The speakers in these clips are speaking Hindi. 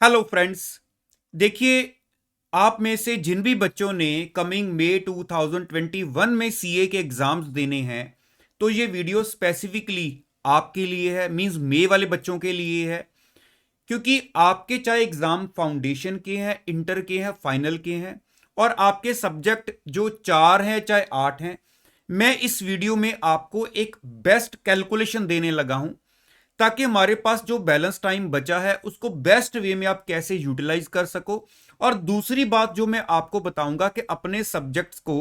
Hello friends. देखिए, आप में से जिन भी बच्चों ने कमिंग मई 2021 में सीए के एग्जाम्स देने हैं, तो ये वीडियो स्पेसिफिकली आपके लिए है। मींस मई वाले बच्चों के लिए है, क्योंकि आपके चाहे एग्जाम फाउंडेशन के हैं, इंटर के हैं, फाइनल के हैं, और आपके सब्जेक्ट जो 4 हैं चाहे 8 हैं, मैं इस वीडियो में आपको एक बेस्ट कैलकुलेशन देने लगा हूं, ताकि हमारे पास जो बैलेंस टाइम बचा है उसको बेस्ट वे में आप कैसे यूटिलाइज कर सको। और दूसरी बात जो मैं आपको बताऊंगा कि अपने सब्जेक्ट्स को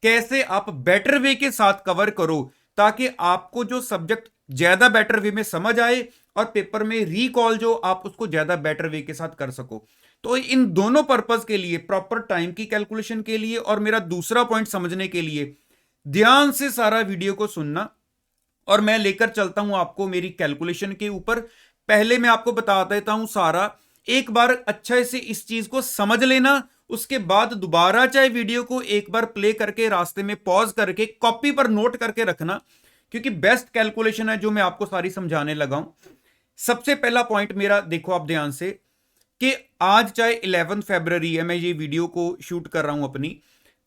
कैसे आप बेटर वे के साथ कवर करो, ताकि आपको जो सब्जेक्ट ज्यादा बेटर वे में समझ आए और पेपर में रिकॉल जो आप उसको ज्यादा बेटर वे के साथ कर सको। तो इन दोनों पर्पस के लिए, प्रॉपर टाइम की कैलकुलेशन के लिए और मेरा दूसरा पॉइंट समझने के लिए, ध्यान से सारा वीडियो को सुनना। और मैं लेकर चलता हूं आपको मेरी कैलकुलेशन के ऊपर। पहले मैं आपको बता देता हूं सारा, एक बार अच्छे से इस चीज को समझ लेना। उसके बाद दोबारा चाहे वीडियो को एक बार प्ले करके रास्ते में पॉज करके कॉपी पर नोट करके रखना, क्योंकि बेस्ट कैलकुलेशन है जो मैं आपको सारी समझाने लगा हूं। सबसे पहला पॉइंट मेरा देखो आप ध्यान से, कि आज चाहे 11 फरवरी है, मैं ये वीडियो को शूट कर रहा हूं अपनी,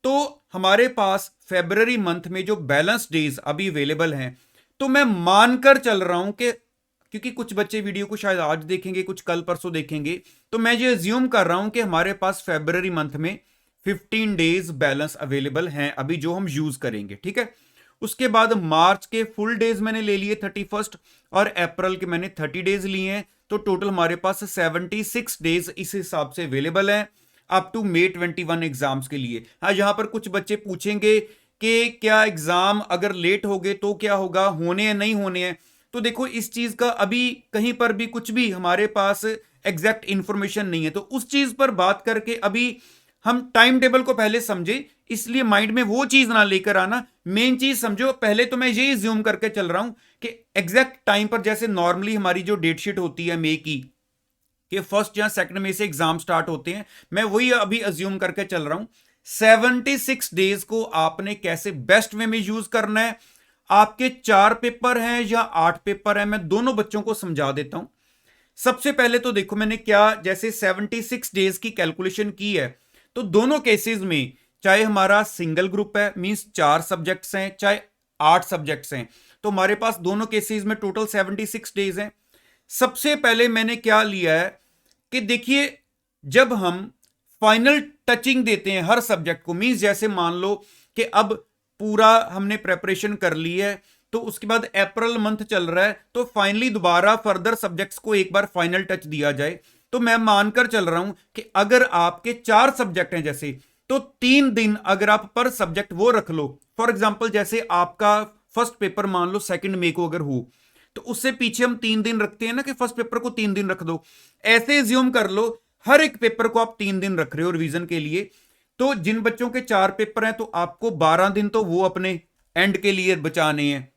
तो हमारे पास फरवरी मंथ में जो बैलेंस डेज अभी अवेलेबल हैं, तो मैं मानकर चल रहा हूं कि, क्योंकि कुछ बच्चे वीडियो को शायद आज देखेंगे, कुछ कल परसों देखेंगे, तो मैं ये अज्यूम कर रहा हूं कि हमारे पास फरवरी मंथ में 15 डेज बैलेंस अवेलेबल हैं अभी, जो हम यूज करेंगे। ठीक है। उसके बाद मार्च के फुल डेज मैंने ले लिए 31, और अप्रैल के मैंने 30 डेज लिए हैं। तो टोटल हमारे पास 76 डेज इस हिसाब से अवेलेबल हैं अप टू मई 21 एग्जाम्स के लिए। हाँ, यहां पर कुछ बच्चे पूछेंगे कि क्या एग्जाम अगर लेट हो गए तो क्या होगा, होने हैं नहीं होने हैं। तो देखो, इस चीज का अभी कहीं पर भी कुछ भी हमारे पास एग्जैक्ट इंफॉर्मेशन नहीं है, तो उस चीज पर बात करके अभी हम टाइम टेबल को पहले समझे, इसलिए माइंड में वो चीज ना लेकर आना। मेन चीज समझो पहले। तो मैं यही ज्यूम करके चल रहा हूं कि एग्जैक्ट टाइम पर, जैसे नॉर्मली हमारी जो डेट शीट होती है मई की, कि फर्स्ट या सेकंड में से एग्जाम स्टार्ट होते हैं, मैं वही अभी अज्यूम करके चल रहा हूं। 76 डेज को आपने कैसे बेस्ट वे में यूज करना है। आपके 4 पेपर हैं या 8 पेपर हैं, मैं दोनों बच्चों को समझा देता हूं। सबसे पहले तो देखो, मैंने क्या जैसे 76 डेज की कैलकुलेशन की है, तो दोनों केसेस में, चाहे हमारा सिंगल ग्रुप है, मींस 4 सब्जेक्ट्स हैं, चाहे 8 सब्जेक्ट्स हैं, तो हमारे पास दोनों केसेस में टोटल 76 डेज हैं। सबसे पहले मैंने क्या लिया है कि देखिए, जब हम फाइनल टचिंग देते हैं हर सब्जेक्ट को, मींस जैसे मान लो कि अब पूरा हमने प्रेपरेशन कर ली है, तो उसके बाद अप्रैल मंथ चल रहा है, तो फाइनली दोबारा फर्दर सब्जेक्ट्स को एक बार फाइनल टच दिया जाए। तो मैं मानकर चल रहा हूं कि अगर आपके 4 सब्जेक्ट हैं जैसे, तो 3 दिन अगर आप पर सब्जेक्ट वो रख लो। फॉर एग्जाम्पल, जैसे आपका फर्स्ट पेपर मान लो 2 मई को अगर हो, तो उससे पीछे हम 3 दिन रखते हैं ना, कि फर्स्ट पेपर को 3 दिन रख दो। ऐसे ज्यूम कर लो हर एक पेपर को आप 3 दिन रख रहे हो रिवीजन के लिए। तो जिन बच्चों के 4 पेपर हैं, तो आपको 12 दिन तो वो अपने एंड के लिए बचाने हैं।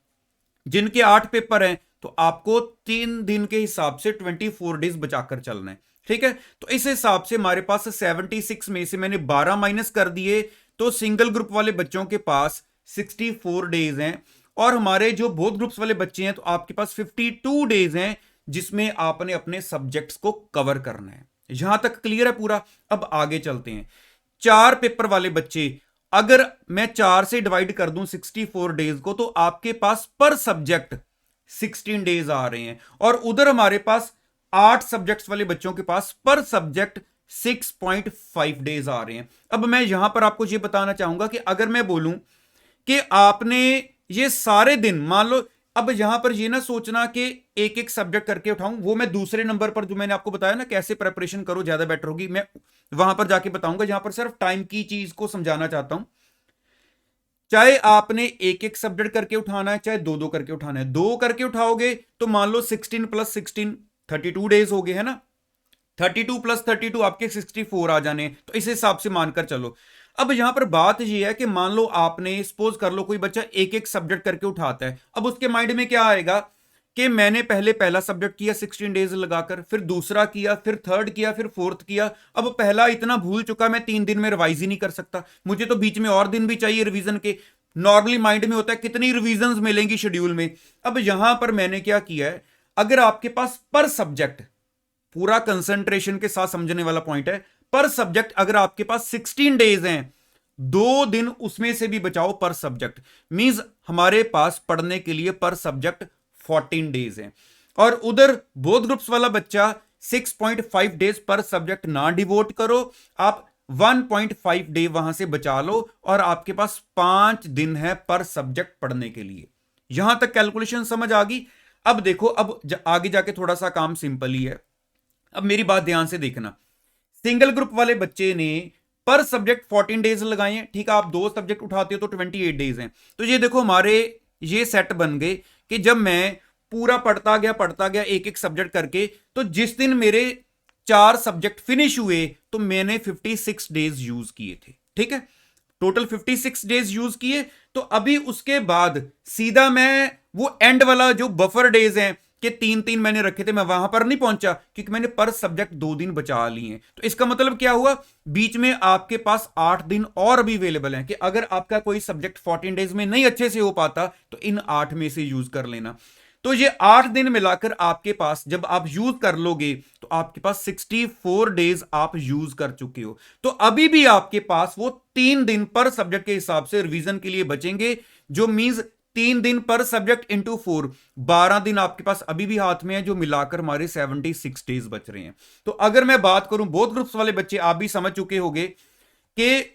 जिनके 8 पेपर हैं, तो आपको 3 दिन के हिसाब से 24 डेज बचाकर चलना है। ठीक है। तो इस हिसाब से हमारे पास 76 में से मैंने 12 माइनस कर दिए, तो सिंगल ग्रुप वाले बच्चों के पास 64 डेज हैं। और हमारे जो बोथ ग्रुप्स वाले बच्चे हैं, तो आपके पास 52 डेज हैं, जिसमें आपने अपने सब्जेक्ट्स को कवर करना है। यहां तक क्लियर है पूरा। अब आगे चलते हैं। 4 पेपर वाले बच्चे, अगर मैं 4 से डिवाइड कर दूं 64 डेज को, तो आपके पास पर सब्जेक्ट 16 डेज आ रहे हैं। और उधर हमारे पास 8 सब्जेक्ट्स वाले बच्चों के पास पर सब्जेक्ट 6.5 डेज आ रहे हैं। अब मैं यहां पर आपको यह बताना चाहूंगा कि अगर मैं बोलूं कि आपने ये सारे दिन, मान लो, अब यहां पर ये ना सोचना कि एक एक सब्जेक्ट करके उठाऊं, वो मैं दूसरे नंबर पर जो मैंने आपको बताया ना कैसे प्रेपरेशन करो ज्यादा बेटर होगी, मैं वहां पर जाके बताऊंगा। यहां पर सिर्फ टाइम की चीज को समझाना चाहता हूं। चाहे आपने एक एक सब्जेक्ट करके उठाना है, चाहे दो दो करके उठाना है, दो करके उठाओगे तो मान लो 16 प्लस 16 32 डेज हो गए, है ना। 32 प्लस 32 आपके 64 आ जाने, तो इस हिसाब से मानकर चलो। अब यहां पर बात यह है कि मान लो आपने, सपोज कर लो कोई बच्चा एक एक सब्जेक्ट करके उठाता है, अब उसके माइंड में क्या आएगा कि मैंने पहले पहला सब्जेक्ट किया 16 डेज लगाकर, फिर दूसरा किया, फिर थर्ड किया, फिर फोर्थ किया। अब पहला इतना भूल चुका, मैं 3 दिन में रिवाइज ही नहीं कर सकता, मुझे तो बीच में और दिन भी चाहिए रिवीजन के। नॉर्मली माइंड में होता है कितनी रिवीजन मिलेंगी शेड्यूल में। अब यहां पर मैंने क्या किया है, अगर आपके पास पर सब्जेक्ट पूरा कंसंट्रेशन के साथ समझने वाला पॉइंट है। पर सब्जेक्ट अगर आपके पास 16 डेज हैं, 2 दिन उसमें से भी बचाओ पर सब्जेक्ट, मींस हमारे पास पढ़ने के लिए पर सब्जेक्ट 14 डेज हैं। और उधर बोथ ग्रुप्स वाला बच्चा 6.5 डेज पर सब्जेक्ट ना डिवोट करो, आप 1.5 डे वहां से बचा लो और आपके पास 5 दिन है पर सब्जेक्ट पढ़ने के लिए। यहां तक कैलकुलेशन समझ आ गई। अब देखो, अब आगे जाके थोड़ा सा काम सिंपल ही है। अब मेरी बात ध्यान से देखना, सिंगल ग्रुप वाले बच्चे ने पर सब्जेक्ट 14 डेज लगाए हैं, ठीक है, आप 2 सब्जेक्ट उठाते हो तो 28 डेज हैं। तो ये देखो हमारे ये सेट बन गए कि जब मैं पूरा पढ़ता गया एक एक सब्जेक्ट करके, तो जिस दिन मेरे 4 सब्जेक्ट फिनिश हुए तो मैंने 56 डेज यूज किए थे, ठीक है, टोटल 56 डेज यूज किए। तो अभी उसके बाद सीधा मैं वो एंड वाला जो बफर डेज हैं कि 3-3 मैंने रखे थे, मैं वहां पर नहीं पहुंचा क्योंकि मैंने पर सब्जेक्ट 2 दिन बचा लिए हैं। तो इसका मतलब क्या हुआ, बीच में आपके पास 8 दिन और भी अवेलेबल हैं कि अगर आपका कोई सब्जेक्ट 14 डेज में नहीं अच्छे से हो पाता तो इन 8 में से यूज कर लेना। तो ये 8 दिन मिलाकर आपके पास जब आप यूज कर लोगे तो आपके पास 64 डेज आप यूज कर चुके हो। तो अभी भी आपके पास वो 3 दिन पर सब्जेक्ट के हिसाब से रिवीजन के लिए बचेंगे, जो मींस 3 दिन पर सब्जेक्ट इंटू 4, 12 दिन आपके पास अभी भी हाथ में है, जो मिलाकर हमारे 76 डेज बच रहे हैं। तो अगर मैं बात करूं बोथ ग्रुप्स वाले बच्चे, आप भी समझ चुके होंगे कि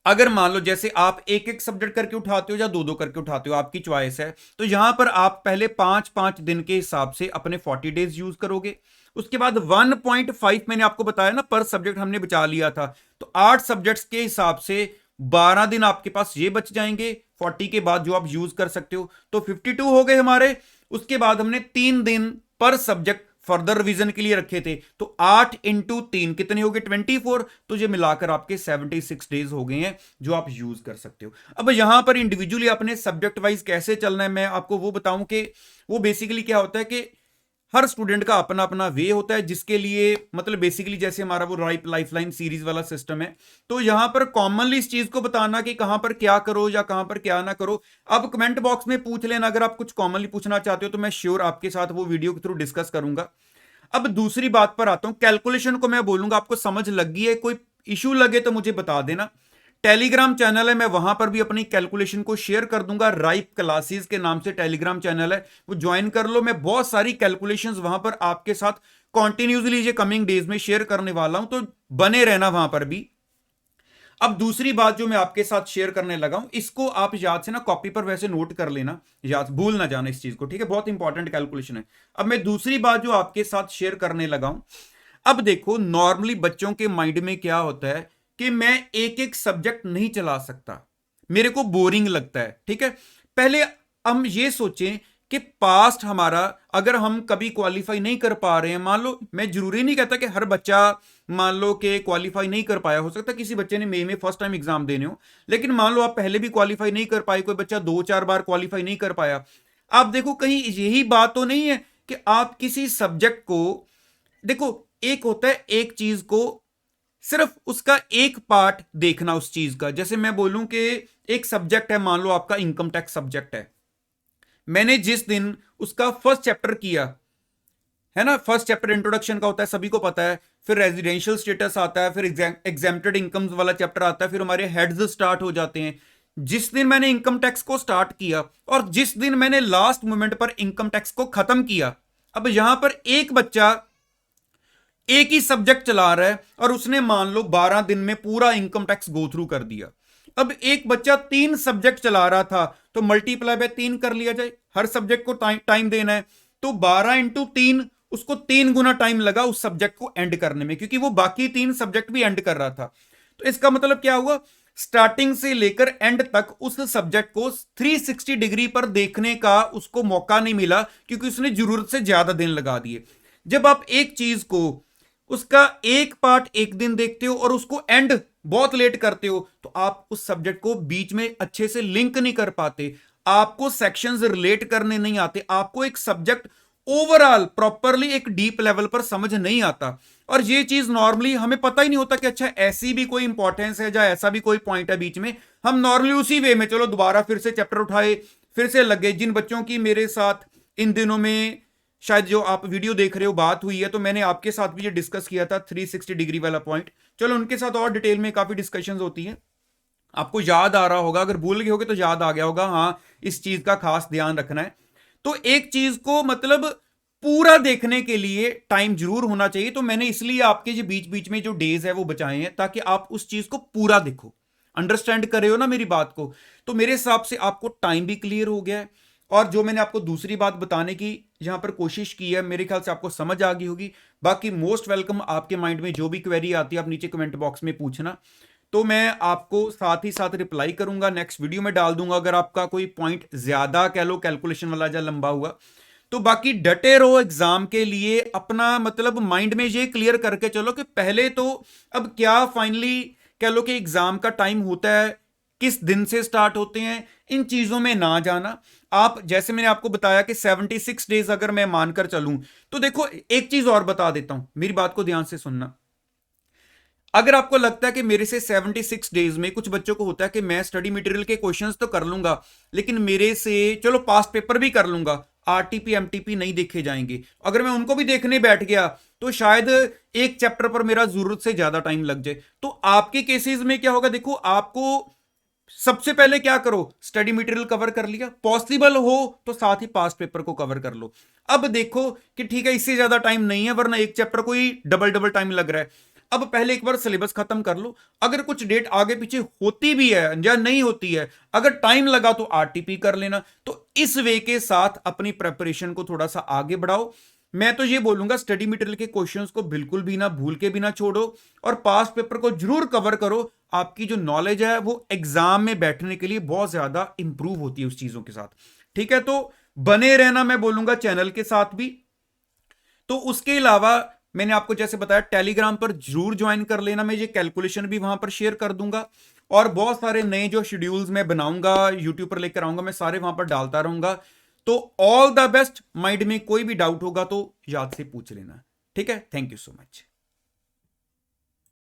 अगर मान लो जैसे आप एक एक सब्जेक्ट करके उठाते हो या 2-2 करके उठाते हो, आपकी चॉइस है। तो यहां पर आप पहले 5-5 दिन के हिसाब से अपने 40 डेज यूज करोगे। उसके बाद 1.5 मैंने आपको बताया ना पर सब्जेक्ट हमने बचा लिया था, तो 8 सब्जेक्ट्स के हिसाब से 12 दिन आपके पास ये बच जाएंगे 40 के बाद, जो आप यूज कर सकते हो। तो 52 हो गए हमारे। उसके बाद हमने 3 दिन पर सब्जेक्ट फर्दर रिवीजन के लिए रखे थे, तो 8 इंटू 3 कितने हो गए, 24। तो ये मिलाकर आपके 76 डेज हो गए हैं जो आप यूज कर सकते हो। अब यहां पर इंडिविजुअली अपने सब्जेक्ट वाइज कैसे चलना है, मैं आपको वो बताऊं कि वो बेसिकली क्या होता है कि हर स्टूडेंट का अपना अपना वे होता है, जिसके लिए मतलब बेसिकली जैसे हमारा वो लाइफलाइन सीरीज वाला सिस्टम है। तो यहां पर कॉमनली इस चीज को बताना कि कहां पर क्या करो या कहां पर क्या ना करो, अब कमेंट बॉक्स में पूछ लेना अगर आप कुछ कॉमनली पूछना चाहते हो, तो मैं श्योर आपके साथ वो वीडियो के थ्रू डिस्कस करूंगा। अब दूसरी बात पर आता हूं, कैलकुलेशन को मैं बोलूंगा आपको समझ लग गई है, कोई इशू लगे तो मुझे बता देना। टेलीग्राम चैनल है, मैं वहां पर भी अपनी कैलकुलेशन को शेयर कर दूंगा, राइप क्लासेस के नाम से टेलीग्राम चैनल है, वो ज्वाइन कर लो। मैं बहुत सारी कैलकुलेशंस वहां पर आपके साथ कॉन्टिन्यूसली ये कमिंग डेज में शेयर करने वाला हूं, तो बने रहना वहां पर भी। अब दूसरी बात जो मैं आपके साथ शेयर करने लगा हूं, इसको आप याद से ना कॉपी पर वैसे नोट कर लेना, याद भूल ना जाना इस चीज को, ठीक है, बहुत इंपॉर्टेंट कैलकुलेशन है। अब मैं दूसरी बात जो आपके साथ शेयर करने लगा हूं, अब देखो नॉर्मली बच्चों के माइंड में क्या होता है कि मैं एक एक सब्जेक्ट नहीं चला सकता, मेरे को बोरिंग लगता है, ठीक है। पहले हम ये सोचें कि पास्ट हमारा अगर हम कभी क्वालिफाई नहीं कर पा रहे हैं, मान लो, मैं जरूरी नहीं कहता कि हर बच्चा मान लो कि क्वालिफाई नहीं कर पाया, हो सकता है किसी बच्चे ने मई में फर्स्ट टाइम एग्जाम देने हो, लेकिन मान लो आप पहले भी क्वालिफाई नहीं कर पाए, कोई बच्चा 2-4 बार क्वालिफाई नहीं कर पाया। आप देखो कहीं यही बात तो नहीं है कि आप किसी सब्जेक्ट को देखो, एक होता है एक चीज को सिर्फ उसका एक पार्ट देखना उस चीज का। जैसे मैं बोलूं कि एक सब्जेक्ट है, मान लो आपका इनकम टैक्स सब्जेक्ट है, मैंने जिस दिन उसका फर्स्ट चैप्टर किया है ना, फर्स्ट चैप्टर इंट्रोडक्शन का होता है, सभी को पता है, फिर रेजिडेंशियल स्टेटस आता है, फिर एग्जेम्प्टेड इनकम्स वाला चैप्टर आता है, फिर हमारे हेड्स स्टार्ट हो जाते हैं। जिस दिन मैंने इनकम टैक्स को स्टार्ट किया और जिस दिन मैंने लास्ट मोमेंट पर इनकम टैक्स को खत्म किया, अब यहां पर एक बच्चा एक ही सब्जेक्ट चला रहा है और उसने मान लो 12 दिन में पूरा इनकम टैक्स गो थ्रू कर दिया। अब एक बच्चा 3 सब्जेक्ट चला रहा था, तो मल्टीप्लाई बाय 3 कर लिया जाए, हर सब्जेक्ट को टाइम देना है, तो 12 इंटू 3, उसको 3 गुना टाइम लगा उस सब्जेक्ट को एंड करने में, क्योंकि वो बाकी 3 सब्जेक्ट भी एंड कर रहा था। तो इसका मतलब क्या हुआ, स्टार्टिंग से लेकर एंड तक उस सब्जेक्ट को 360 डिग्री पर देखने का उसको मौका नहीं मिला, क्योंकि उसने जरूरत से ज्यादा दिन लगा दिए। जब आप एक चीज को उसका एक पार्ट एक दिन देखते हो और उसको एंड बहुत लेट करते हो, तो आप उस सब्जेक्ट को बीच में अच्छे से लिंक नहीं कर पाते, आपको सेक्शंस रिलेट करने नहीं आते, आपको एक सब्जेक्ट ओवरऑल प्रॉपरली एक डीप लेवल पर समझ नहीं आता। और ये चीज नॉर्मली हमें पता ही नहीं होता कि अच्छा ऐसी भी कोई इंपॉर्टेंस है या ऐसा भी कोई पॉइंट है बीच में, हम नॉर्मली उसी वे में चलो दोबारा फिर से चैप्टर उठाए, फिर से लगे। जिन बच्चों की मेरे साथ इन दिनों में शायद जो आप वीडियो देख रहे हो बात हुई है, तो मैंने आपके साथ भी ये डिस्कस किया था 360 डिग्री वाला पॉइंट। चलो उनके साथ और डिटेल में काफी डिस्कशंस होती हैं, आपको याद आ रहा होगा, अगर भूल गए होगे तो याद आ गया होगा, हाँ इस चीज का खास ध्यान रखना है। तो एक चीज को मतलब पूरा देखने के लिए टाइम जरूर होना चाहिए, तो मैंने इसलिए आपके जो बीच बीच में जो डेज है वो बचाए हैं, ताकि आप उस चीज को पूरा देखो। अंडरस्टैंड कर रहे हो ना मेरी बात को? तो मेरे हिसाब से आपको टाइम भी क्लियर हो गया है, और जो मैंने आपको दूसरी बात बताने की यहां पर कोशिश की है, मेरे ख्याल से आपको समझ आ गई होगी। बाकी मोस्ट वेलकम, आपके माइंड में जो भी क्वेरी आती है आप नीचे कमेंट बॉक्स में पूछना, तो मैं आपको साथ ही साथ रिप्लाई करूंगा, नेक्स्ट वीडियो में डाल दूंगा अगर आपका कोई पॉइंट ज्यादा कह लो कैलकुलेशन वाला या लंबा हुआ। तो बाकी डटे रहो एग्जाम के लिए, अपना मतलब माइंड में ये क्लियर करके चलो कि पहले तो अब क्या फाइनली कह लो कि एग्जाम का टाइम होता है, किस दिन से स्टार्ट होते हैं, इन चीजों में ना जाना। आप जैसे मैंने आपको बताया कि 76 डेज अगर मैं मानकर चलूं, तो देखो एक चीज और बता देता हूं, मेरी बात को ध्यान से सुनना। अगर आपको लगता है कि मेरे से 76 डेज में, कुछ बच्चों को होता है कि मैं स्टडी मटेरियल के क्वेश्चंस तो कर लूंगा, लेकिन मेरे से चलो पास्ट पेपर भी कर लूंगा, आरटीपी एमटीपी नहीं देखे जाएंगे। अगर मैं उनको भी देखने बैठ गया तो शायद एक चैप्टर पर मेरा जरूरत से ज्यादा टाइम लग जाए। तो आपके केसेस में क्या होगा, देखो आपको सबसे पहले क्या करो, स्टडी मटेरियल कवर कर लिया, पॉसिबल हो तो साथ ही पास्ट पेपर को कवर कर लो। अब देखो कि ठीक है इससे ज्यादा टाइम नहीं है, वरना एक चैप्टर को ही डबल डबल टाइम लग रहा है। अब पहले एक बार सिलेबस खत्म कर लो, अगर कुछ डेट आगे पीछे होती भी है या नहीं होती है, अगर टाइम लगा तो आरटीपी कर लेना। तो इस वे के साथ अपनी प्रेपरेशन को थोड़ा सा आगे बढ़ाओ। मैं तो ये बोलूंगा स्टडी मटेरियल के क्वेश्चंस को बिल्कुल भी ना भूल के भी ना छोड़ो, और पास्ट पेपर को जरूर कवर करो। आपकी जो नॉलेज है वो एग्जाम में बैठने के लिए बहुत ज्यादा इंप्रूव होती है उस चीजों के साथ। ठीक है, तो बने रहना, मैं बोलूंगा चैनल के साथ भी। तो उसके अलावा मैंने आपको जैसे बताया टेलीग्राम पर जरूर ज्वाइन कर लेना, मैं ये कैलकुलेशन भी वहां पर शेयर कर दूंगा, और बहुत सारे नए जो शेड्यूल्स मैं बनाऊंगा यूट्यूब पर लेकर आऊंगा, मैं सारे वहां पर डालता रहूंगा। तो ऑल द बेस्ट, माइंड में कोई भी डाउट होगा तो याद से पूछ लेना। ठीक है, थैंक यू सो मच।